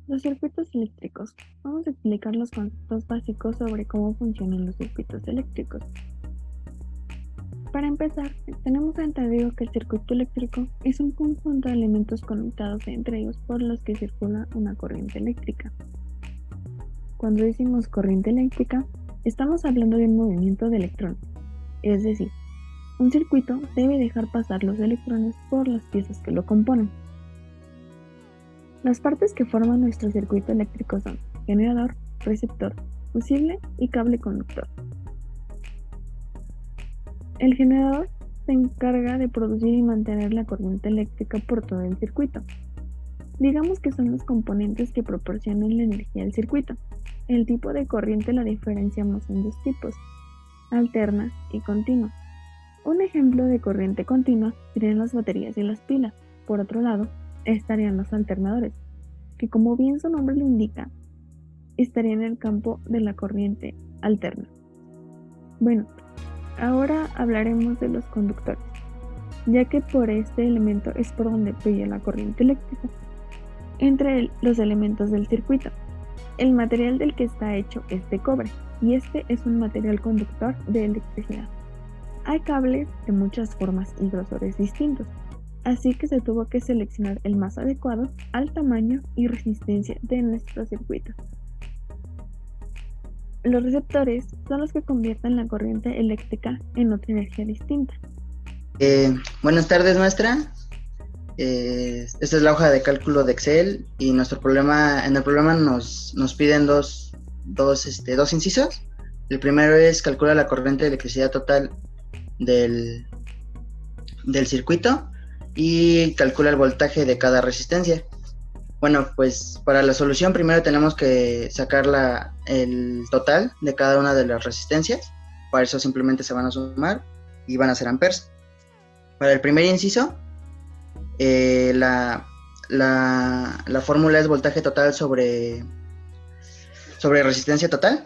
Los circuitos eléctricos. Vamos a explicar los conceptos básicos sobre cómo funcionan los circuitos eléctricos. Para empezar, tenemos entendido que el circuito eléctrico es un conjunto de elementos conectados entre ellos por los que circula una corriente eléctrica. Cuando decimos corriente eléctrica, estamos hablando de un movimiento de electrones, es decir, un circuito debe dejar pasar los electrones por las piezas que lo componen. Las partes que forman nuestro circuito eléctrico son generador, receptor, fusible y cable conductor. El generador se encarga de producir y mantener la corriente eléctrica por todo el circuito. Digamos que son los componentes que proporcionan la energía al circuito. El tipo de corriente la diferenciamos en dos tipos, alterna y continua. Un ejemplo de corriente continua serían las baterías y las pilas. Por otro lado, estarían los alternadores, que como bien su nombre lo indica, estarían en el campo de la corriente alterna. Bueno, ahora hablaremos de los conductores, ya que por este elemento es por donde fluye la corriente eléctrica. Entre los elementos del circuito, el material del que está hecho es de cobre, y este es un material conductor de electricidad. Hay cables de muchas formas y grosores distintos, así que se tuvo que seleccionar el más adecuado al tamaño y resistencia de nuestro circuito. Los receptores son los que convierten la corriente eléctrica en otra energía distinta. Buenas tardes, maestra. Esta es la hoja de cálculo de Excel y en el problema nos piden dos incisos. El primero es calcula la corriente de electricidad total del circuito y calcula el voltaje de cada resistencia. Bueno, pues para la solución primero tenemos que sacar el total de cada una de las resistencias. Para eso simplemente se van a sumar y van a ser amperes. Para el primer inciso, la fórmula es voltaje total sobre resistencia total.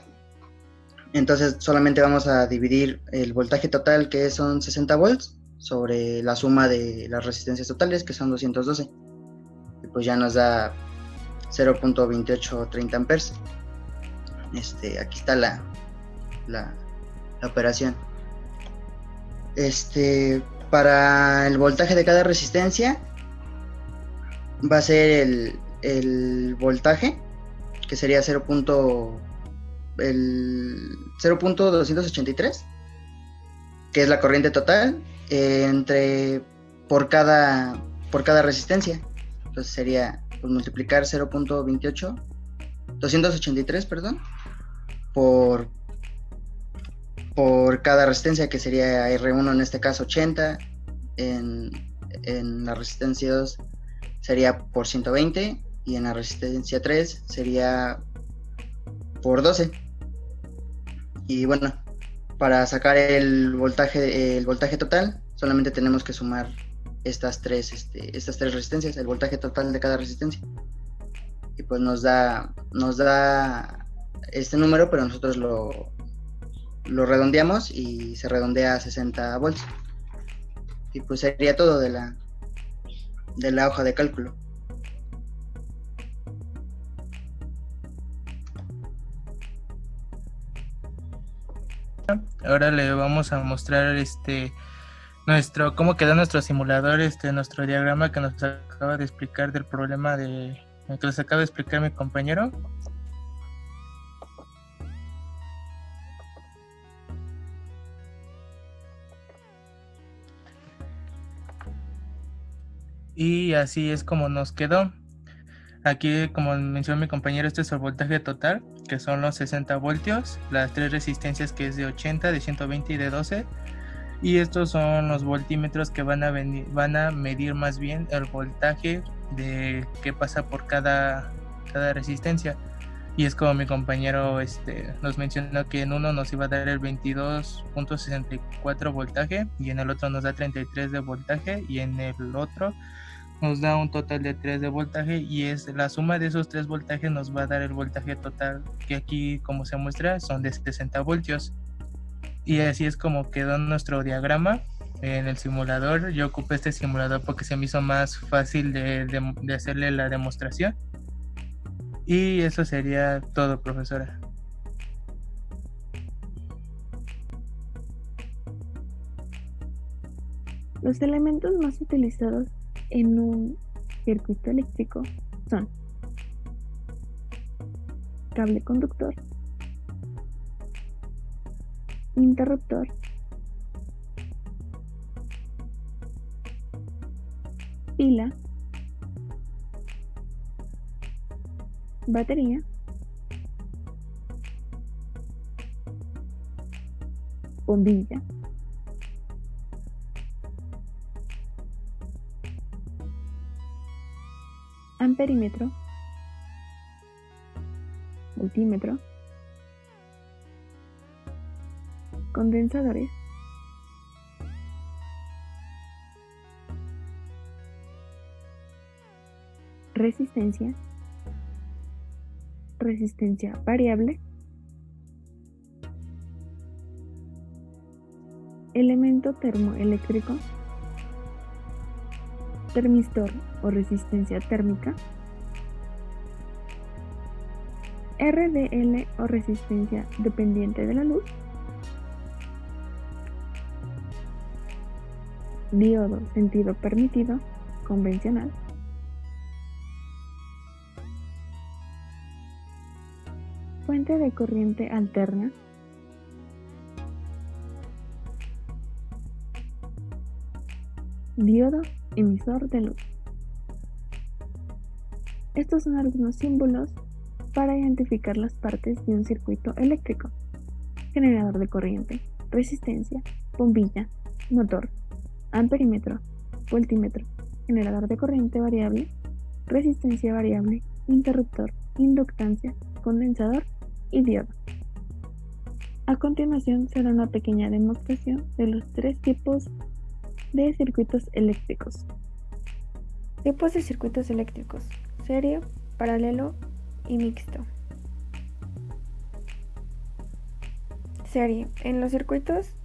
Entonces solamente vamos a dividir el voltaje total, que son 60 volts, sobre la suma de las resistencias totales, que son 212. Y pues ya nos da 0.2830 amperes. Aquí está la operación. Para el voltaje de cada resistencia va a ser el voltaje, que sería 0.283, que es la corriente total por cada resistencia. Entonces sería pues, multiplicar 283 por cada resistencia, que sería R1 en este caso 80, en la resistencia 2 sería por 120 y en la resistencia 3 sería por 12. Y bueno, para sacar el voltaje total solamente tenemos que sumar estas tres resistencias, el voltaje total de cada resistencia, y pues nos da este número, pero nosotros lo redondeamos y se redondea a 60 volts. Y pues sería todo de la hoja de cálculo. Ahora le vamos a mostrar cómo quedó nuestro simulador, nuestro diagrama que nos acaba de explicar del problema que les acaba de explicar mi compañero. Y así es como nos quedó. Aquí, como mencionó mi compañero, este es el voltaje total, que son los 60 voltios, las tres resistencias, que es de 80, de 120 y de 12. Y estos son los voltímetros que van a medir más bien el voltaje que pasa por cada resistencia. Y es como mi compañero nos mencionó que en uno nos iba a dar el 22.64 voltaje y en el otro nos da 33 de voltaje y en el otro nos da un total de 3 de voltaje, y es la suma de esos 3 voltajes nos va a dar el voltaje total, que aquí, como se muestra, son de 60 voltios. Y así es como quedó nuestro diagrama en el simulador. Yo ocupé este simulador porque se me hizo más fácil de hacerle la demostración. Y eso sería todo, profesora. Los elementos más utilizados en un circuito eléctrico son cable conductor, interruptor, pila, batería, bombilla, amperímetro, multímetro, condensadores, resistencia, resistencia variable, elemento termoeléctrico, termistor o resistencia térmica, RDL o resistencia dependiente de la luz, diodo sentido permitido convencional, fuente de corriente alterna, diodo emisor de luz. Estos son algunos símbolos para identificar las partes de un circuito eléctrico: generador de corriente, resistencia, bombilla, motor, amperímetro, voltímetro, generador de corriente variable, resistencia variable, interruptor, inductancia, condensador y diodo. A continuación será una pequeña demostración de los 3 tipos de circuitos eléctricos. Tipos de circuitos eléctricos: serie, paralelo y mixto. Serie. En los circuitos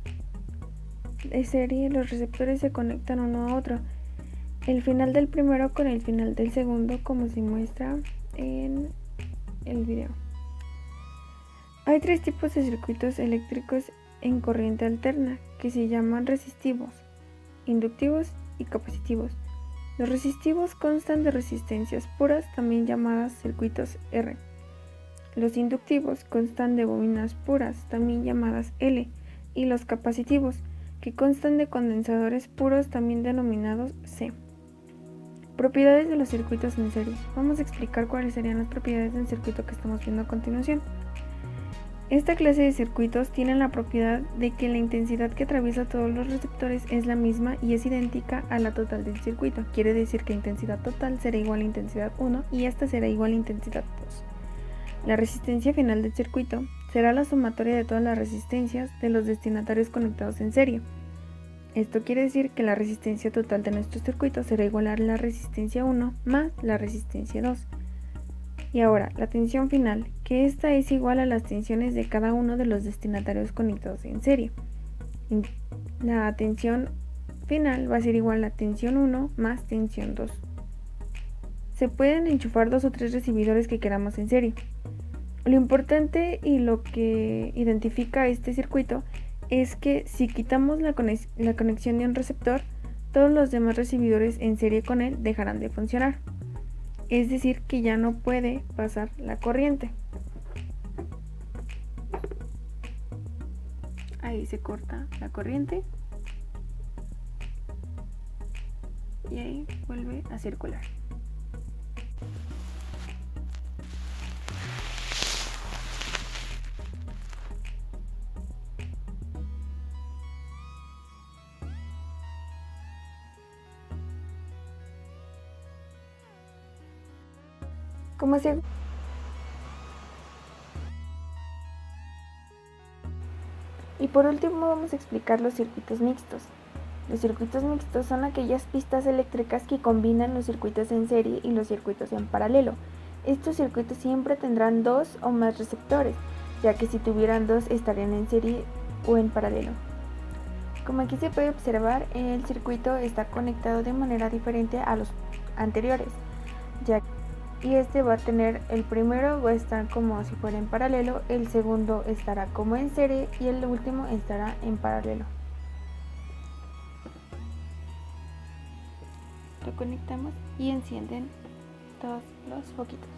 de serie, los receptores se conectan uno a otro, el final del primero con el final del segundo, como se muestra en el video. Hay 3 tipos de circuitos eléctricos en corriente alterna, que se llaman resistivos, inductivos y capacitivos. Los resistivos constan de resistencias puras, también llamadas circuitos R. Los inductivos constan de bobinas puras, también llamadas L, y los capacitivos, que constan de condensadores puros, también denominados C. Propiedades de los circuitos en serie. Vamos a explicar cuáles serían las propiedades del circuito que estamos viendo a continuación. Esta clase de circuitos tienen la propiedad de que la intensidad que atraviesa todos los receptores es la misma y es idéntica a la total del circuito. Quiere decir que intensidad total será igual a intensidad 1 y esta será igual a intensidad 2. La resistencia final del circuito será la sumatoria de todas las resistencias de los destinatarios conectados en serie. Esto quiere decir que la resistencia total de nuestro circuito será igual a la resistencia 1 más la resistencia 2. Y ahora, la tensión final, que esta es igual a las tensiones de cada uno de los destinatarios conectados en serie. La tensión final va a ser igual a tensión 1 más tensión 2. Se pueden enchufar 2 o 3 recibidores que queramos en serie. Lo importante y lo que identifica este circuito es que si quitamos la conexión de un receptor, todos los demás recibidores en serie con él dejarán de funcionar. Es decir, que ya no puede pasar la corriente. Ahí se corta la corriente y ahí vuelve a circular. Como se Y por último vamos a explicar los circuitos mixtos. Los circuitos mixtos son aquellas pistas eléctricas que combinan los circuitos en serie y los circuitos en paralelo. Estos circuitos siempre tendrán 2 o más receptores, ya que si tuvieran 2 estarían en serie o en paralelo. Como aquí se puede observar, el circuito está conectado de manera diferente a los anteriores, ya y este va a tener, el primero va a estar como si fuera en paralelo, el segundo estará como en serie y el último estará en paralelo. Lo conectamos y encienden todos los foquitos.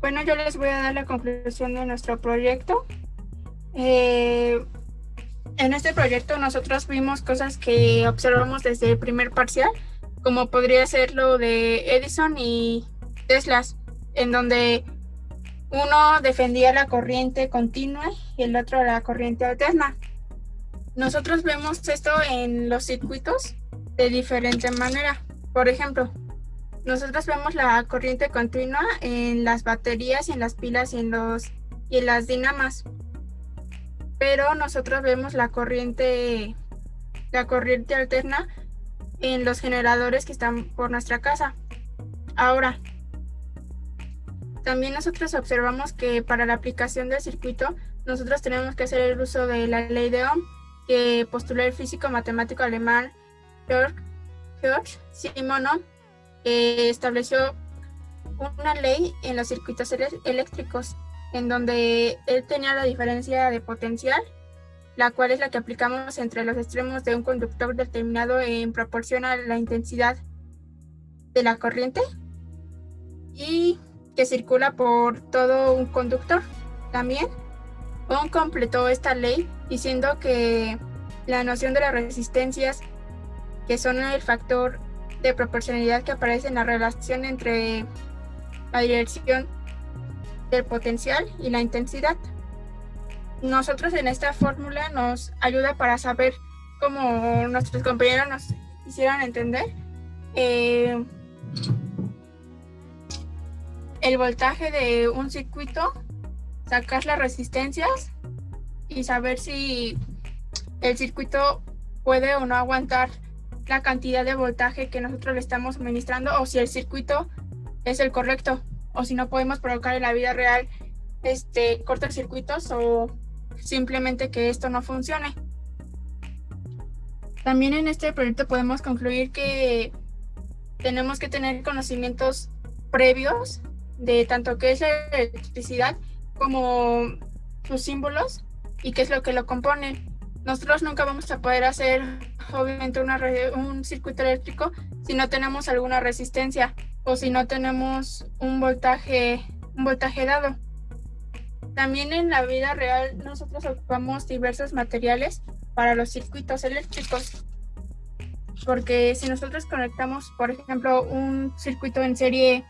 Bueno, yo les voy a dar la conclusión de nuestro proyecto. En este proyecto nosotros vimos cosas que observamos desde el primer parcial, como podría ser lo de Edison y Tesla, en donde uno defendía la corriente continua y el otro la corriente alterna. Nosotros vemos esto en los circuitos de diferente manera. Por ejemplo, nosotros vemos la corriente continua en las baterías y en las pilas y en las dinamas. Pero nosotros vemos la corriente alterna en los generadores que están por nuestra casa. Ahora, también nosotros observamos que para la aplicación del circuito, nosotros tenemos que hacer el uso de la ley de Ohm, que postuló el físico matemático alemán Georg Simonov, que estableció una ley en los circuitos eléctricos, en donde él tenía la diferencia de potencial, la cual es la que aplicamos entre los extremos de un conductor determinado en proporción a la intensidad de la corriente y que circula por todo un conductor. También Ohm completó esta ley diciendo que la noción de las resistencias, que son el factor de proporcionalidad que aparece en la relación entre la dirección del potencial y la intensidad. Nosotros en esta fórmula nos ayuda para saber, como nuestros compañeros nos hicieron entender, el voltaje de un circuito, sacar las resistencias y saber si el circuito puede o no aguantar la cantidad de voltaje que nosotros le estamos suministrando, o si el circuito es el correcto, o si no podemos provocar en la vida real cortocircuitos o simplemente que esto no funcione. También en este proyecto podemos concluir que tenemos que tener conocimientos previos de tanto qué es la electricidad como sus símbolos y qué es lo que lo compone. Nosotros nunca vamos a poder hacer, obviamente, un circuito eléctrico si no tenemos alguna resistencia o si no tenemos un voltaje dado. También en la vida real nosotros ocupamos diversos materiales para los circuitos eléctricos, porque si nosotros conectamos, por ejemplo, un circuito en serie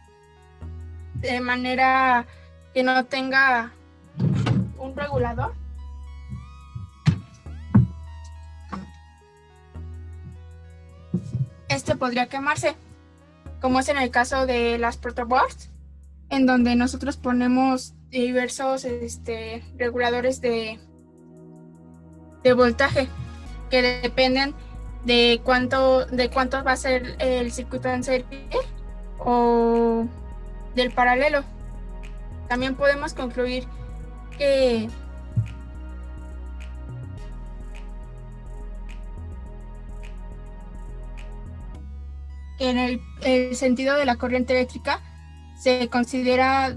de manera que no tenga un regulador, este podría quemarse, como es en el caso de las protoboards, en donde nosotros ponemos diversos reguladores de voltaje que dependen de cuánto va a ser el circuito en serie o del paralelo. También podemos concluir que en el sentido de la corriente eléctrica se considera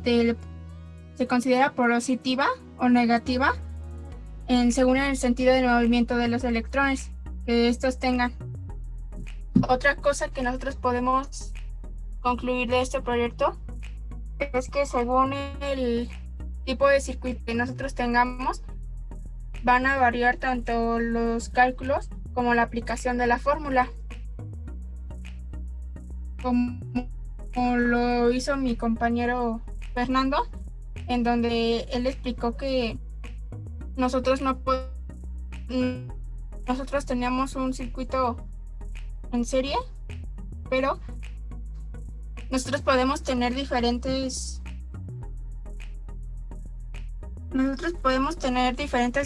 positiva o negativa según el sentido del movimiento de los electrones que estos tengan. Otra cosa que nosotros podemos concluir de este proyecto es que según el tipo de circuito que nosotros tengamos, van a variar tanto los cálculos como la aplicación de la fórmula, como lo hizo mi compañero Fernando, en donde él explicó que nosotros teníamos un circuito en serie, pero nosotros podemos tener diferentes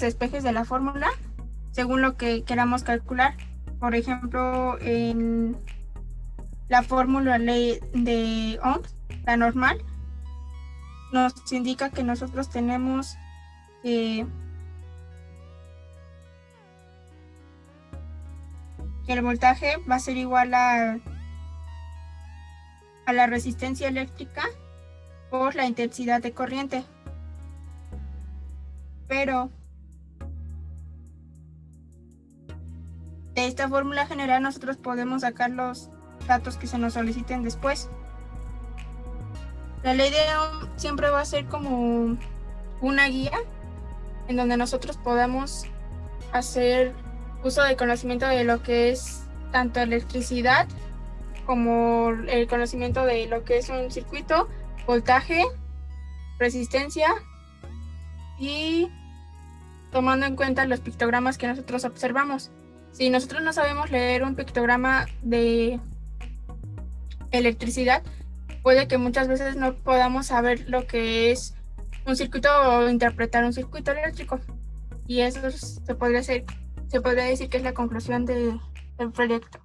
despejes de la fórmula según lo que queramos calcular. Por ejemplo, en la fórmula ley de Ohm, la normal, nos indica que nosotros tenemos el voltaje va a ser igual a la resistencia eléctrica por la intensidad de corriente. Pero de esta fórmula general nosotros podemos sacar los datos que se nos soliciten después. La ley de Ohm siempre va a ser como una guía en donde nosotros podamos hacer uso del conocimiento de lo que es tanto electricidad como el conocimiento de lo que es un circuito, voltaje, resistencia y tomando en cuenta los pictogramas que nosotros observamos. Si nosotros no sabemos leer un pictograma de electricidad, puede que muchas veces no podamos saber lo que es un circuito o interpretar un circuito eléctrico. Y eso se podría decir que es la conclusión del proyecto.